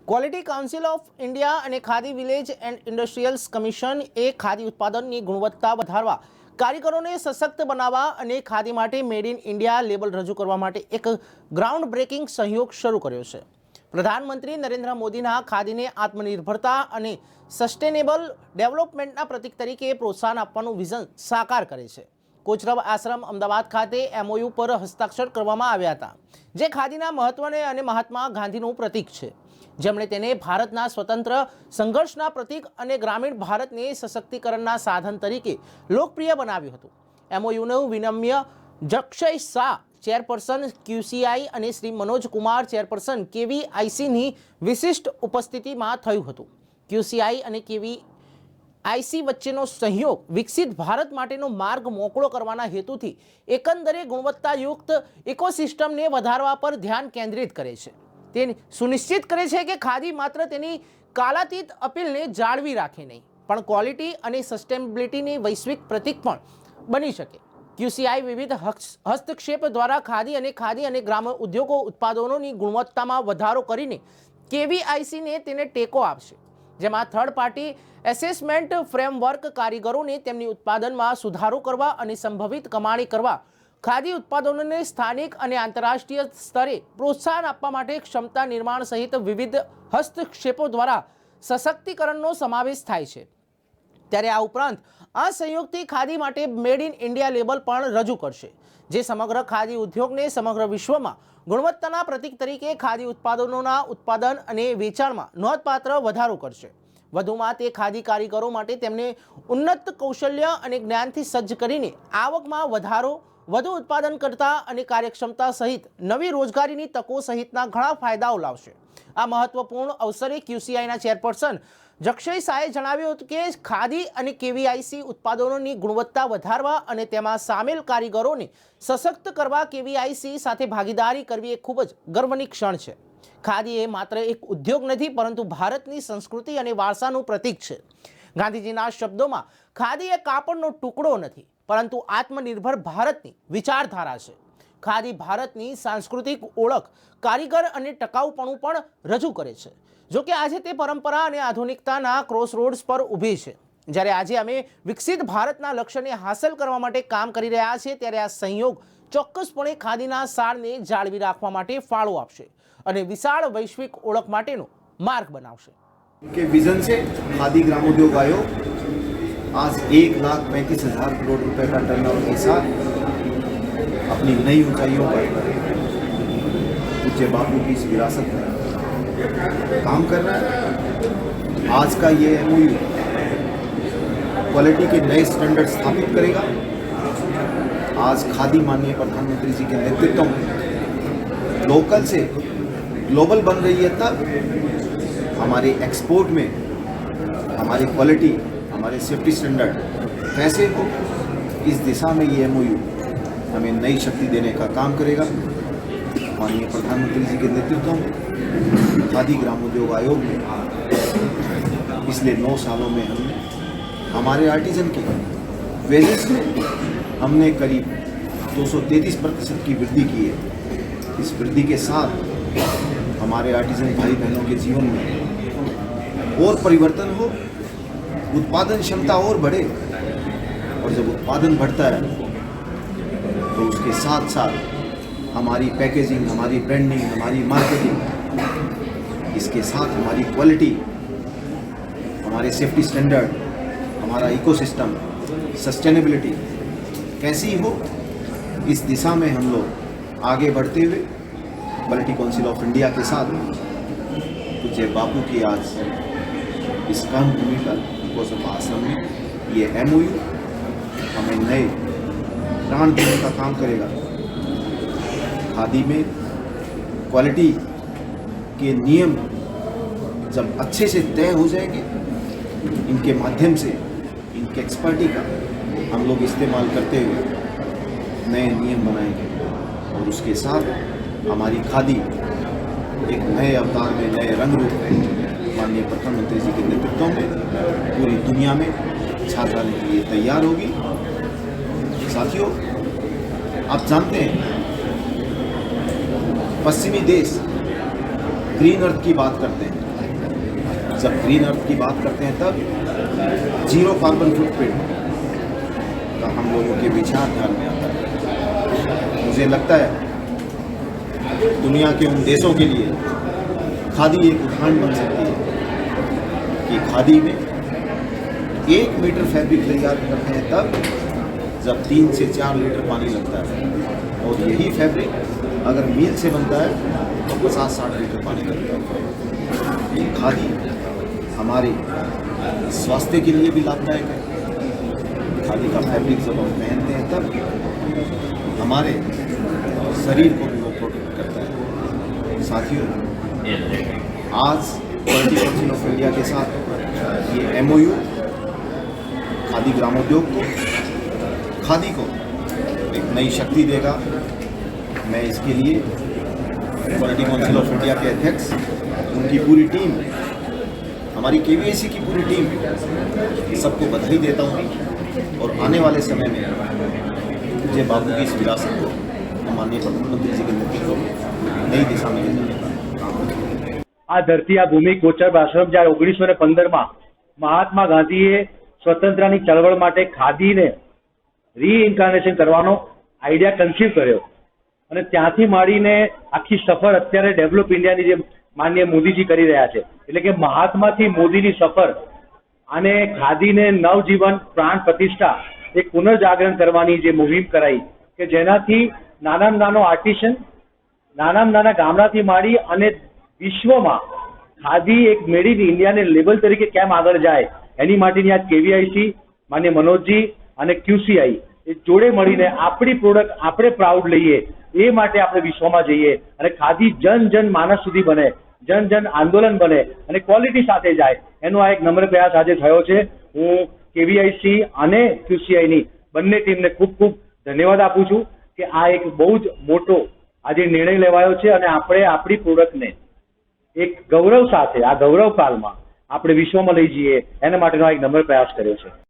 Quality council of India અને khadi village and ઇન્ડસ્ટ્રીયલ્સ commission એ ખાદી ઉત્પાદનની ગુણવત્તા વધારવા, કારીગરોને સશક્ત બનાવવા અને ખાદી માટે મેડ ઇન ઇન્ડિયા લેબલ રજૂ કરવા માટે એક ગ્રાઉન્ડ બ્રેકિંગ સહયોગ શરૂ કર્યો છે। પ્રધાનમંત્રી નરેન્દ્ર મોદીના ખાદીને આત્મનિર્ભરતા અને સસ્ટેનેબલ ડેવલપમેન્ટના પ્રતીક તરીકે પ્રોત્સાહન આપવાનું વિઝન સાકાર કરે છે। કોચરબ આશ્રમ અમદાવાદ ખાતે MOU પર હસ્તાક્ષર કરવામાં આવ્યા હતા, જે ખાદીના મહત્વને અને મહાત્મા ગાંધીનું પ્રતીક છે, જેમણે તેને ભારતના સ્વતંત્ર સંઘર્ષના પ્રતીક અને ગ્રામીણ ભારતને સશક્તિકરણના સાધન તરીકે લોકપ્રિય બનાવ્યું હતું। MOUનું વિનિમય જક્ષય શાહ ચેરપર્સન QCI અને શ્રી મનોજ કુમાર ચેરપર્સન KVICની વિશિષ્ટ ઉપસ્થિતિમાં થયું હતું। QCI અને KVIC વચ્ચેનો સહયોગ વિકસિત ભારત માટેનો માર્ગ મોકળો કરવાના હેતુથી એકંદરે ગુણવત્તાયુક્ત ઇકોસિસ્ટમને વધારવા પર ધ્યાન કેન્દ્રિત કરે છે। તે સુનિશ્ચિત કરે છે કે ખાદી માત્ર તેની કાલાતીત અપીલને જાળવી રાખે નહીં, પણ ક્વોલિટી અને સસ્ટેનેબિલિટીની વૈશ્વિક પ્રતીક પણ બની શકે। QCI વિવિધ હસ્તક્ષેપ દ્વારા ખાદી અને ગ્રામ્ય ઉદ્યોગો ઉત્પાદનોની ગુણવત્તામાં વધારો કરીને KVICને તેને ટેકો આપશે, જેમાં થર્ડ પાર્ટી એસેસમેન્ટ ફ્રેમવર્ક કારીગરોને તેમની ઉત્પાદનમાં સુધારો કરવા અને સંભવિત કમાણી કરવા, ખાદી ઉત્પાદનોને સ્થાનિક અને આંતરરાષ્ટ્રીય સ્તરે પ્રોત્સાહન આપવા માટે ક્ષમતા નિર્માણ સહિત વિવિધ હસ્તક્ષેપો દ્વારા સશક્તિકરણનો સમાવેશ થાય છે। ત્યારે આ ઉપરાંત આ સંયોગથી ખાદી માટે મેડ ઇન ઇન્ડિયા લેબલ પણ રજૂ કરશે, જે સમગ્ર ખાદી ઉદ્યોગને સમગ્ર વિશ્વમાં ગુણવત્તાના પ્રતીક તરીકે ખાદી ઉત્પાદનોના ઉત્પાદન અને વેચાણમાં નોંધપાત્ર વધારો કરશે। વધુમાં તે ખાદી કારીગરો માટે તેમને ઉન્નત કૌશલ્ય અને જ્ઞાનથી સજ્જ કરીને આવકમાં વધારો, વધુ ઉત્પાદનકર્તા અને કાર્યક્ષમતા સહિત નવી રોજગારીની તકો સહિતના ઘણા ફાયદાઓ લાવશે। આ મહત્વપૂર્ણ અવસરે QCIના ચેરપર્સન જક્ષય શાહે જણાવ્યું હતું કે ખાદી અને KVIC ઉત્પાદનોની ગુણવત્તા વધારવા અને તેમાં સામેલ કારીગરોને સશક્ત કરવા KVIC સાથે ભાગીદારી કરવી એ ખૂબ જ ગર્વની ક્ષણ છે। ખાદી એ માત્ર એક ઉદ્યોગ નથી, પરંતુ ભારતની સંસ્કૃતિ અને વારસાનું પ્રતીક છે। ગાંધીજીના શબ્દોમાં ખાદી એ કાપડનો ટુકડો નથી, પરંતુ આત્મનિર્ભર ભારતની વિચારધારા છે। ખાદી ભારતની સાંસ્કૃતિક ઓળખ, કારીગર અને ટકાઉપણું પણ રજૂ કરે છે। જો કે આજે તે પરંપરા અને આધુનિકતાના ક્રોસરોડ્સ પર ઊભી છે। જ્યારે આજે અમે વિકસિત ભારતના લક્ષ્યને હાંસલ કરવા માટે કામ કરી રહ્યા છીએ, ત્યારે આ સંયોગ ચોક્કસપણે ખાદીના સારને જાળવી રાખવા માટે ફાળો આપશે અને વિશાળ વૈશ્વિક ઓળખ માટેનો માર્ગ બનાવશે। के विजन से खादी ग्रामोद्योग आयोग आज 1,35,000 करोड़ रुपए का टर्नओवर के साथ अपनी नई ऊंचाइयों पर पूज्य बापू की इस विरासत में काम कर रहा है। आज का ये MOU क्वालिटी के नए स्टैंडर्ड स्थापित करेगा। आज खादी माननीय प्रधानमंत्री जी के नेतृत्व में लोकल से ग्लोबल बन रही है, तब हमारे एक्सपोर्ट में हमारी क्वालिटी, हमारे सेफ्टी स्टैंडर्ड कैसे हो, इस दिशा में ये MOU हमें नई शक्ति देने का काम करेगा। माननीय प्रधानमंत्री जी के नेतृत्व में खादी ग्रामोद्योग आयोग में पिछले 9 सालों में हमने हमारे आर्टिजन की वेजेस में हमने करीब 233% की वृद्धि की है। इस वृद्धि के साथ हमारे आर्टिजन भाई बहनों के जीवन में और परिवर्तन हो, उत्पादन क्षमता और बढ़े, और जब उत्पादन बढ़ता है तो उसके साथ साथ हमारी पैकेजिंग, हमारी ब्रांडिंग, हमारी मार्केटिंग, इसके साथ हमारी क्वालिटी, हमारे सेफ्टी स्टैंडर्ड, हमारा इकोसिस्टम, सस्टेनेबिलिटी कैसी हो, इस दिशा में हम लोग आगे बढ़ते हुए क्वालिटी काउंसिल ऑफ इंडिया के साथ पूज्य बापू की आज इस कर्म भूमि पर कोचरब आश्रम में ये MOU हमें नए प्राण देने का काम करेगा। खादी में क्वालिटी के नियम जब अच्छे से तय हो जाएंगे, इनके माध्यम से इनके एक्सपर्टी का हम लोग इस्तेमाल करते हुए नए नियम बनाएंगे, और उसके साथ हमारी खादी एक नए अवतार में, नए रंग रूप में माननीय प्रधानमंत्री जी के नेतृत्व में पूरी दुनिया में छा जाने के लिए तैयार होगी। साथियों, आप जानते हैं पश्चिमी देश ग्रीन अर्थ की बात करते हैं, जब ग्रीन अर्थ की बात करते हैं तब जीरो कार्बन फुटप्रिंट का हम लोगों के विचार ध्यान में आता है। मुझे लगता है दुनिया के उन देशों के लिए खादी एक उदाहरण बन सकती है कि खादी में 1 मीटर फैब्रिक तैयार करते हैं तब जब 3 से 4 लीटर पानी लगता है, और यही फैब्रिक अगर मील से बनता है तो 50-60 लीटर पानी लगता है। ये खादी हमारे स्वास्थ्य के लिए भी लाभदायक है। खादी का फैब्रिक जब हम पहनते हैं तब हमारे शरीर को भी वो प्रोटेक्ट करता है। साथियों, आज वर्ल्ड काउंसिल ऑफ इंडिया के साथ ये MOU खादी ग्रामोद्योग को, खादी को एक नई शक्ति देगा। मैं इसके लिए वर्ल्ड काउंसिल ऑफ इंडिया के अध्यक्ष, उनकी पूरी टीम, हमारी KVIC की पूरी टीम, सबको बधाई देता हूँ। और आने वाले समय में मुझे बापू की इस विरासत को माननीय प्रधानमंत्री जी के नेतृत्व में नई दिशा में ले जाने का। આ ધરતી, આ ભૂમિ, કોચરબ આશ્રમ જ્યારે 1915માં મહાત્મા ગાંધીએ સ્વતંત્રતાની ચળવળ માટે ખાદીને રીઇન્કાર્નેશન કરવાનો આઈડિયા કન્સીવ કર્યો, અને ત્યાંથી માંડીને આખી સફર અત્યારે ડેવલપ ઇન્ડિયાની જે માનનીય મોદીજી કરી રહ્યા છે, એટલે કે મહાત્માથી મોદીની સફર અને ખાદીને નવજીવન, પ્રાણ પ્રતિષ્ઠા, એક પુનર્જાગરણ કરવાની જે મુહિમ કરાઈ, કે જેનાથી નાનામાં નાનો આર્ટિશન, નાનામાં નાના ગામડાથી માંડી અને વિશ્વમાં ખાદી એક મેડ ઇન ઇન્ડિયાને લેબલ તરીકે કેમ આગળ જાય એની માટેની આ KVIC, માન્ય મનોજજી અને QCI એ જોડે મળીને આપણી પ્રોડક્ટ આપણે પ્રાઉડ લઈએ, એ માટે આપણે વિશ્વમાં જઈએ અને ખાદી જન જન માનસ સુધી બને, જન જન આંદોલન બને અને ક્વોલિટી સાથે જાય, એનો આ એક નમ્ર પ્રયાસ આજે થયો છે। હું KVIC અને QCI ની બંને ટીમને ખૂબ ખૂબ ધન્યવાદ આપું છું કે આ એક બહુ જ મોટો આજે નિર્ણય લેવાયો છે અને આપણે આપણી પ્રોડક્ટને એક ગૌરવ સાથે આ ગૌરવ કાળમાં આપણે વિશ્વમાં લઈ જઈએ એના માટેનો એક નમ્ર પ્રયાસ કર્યો છે।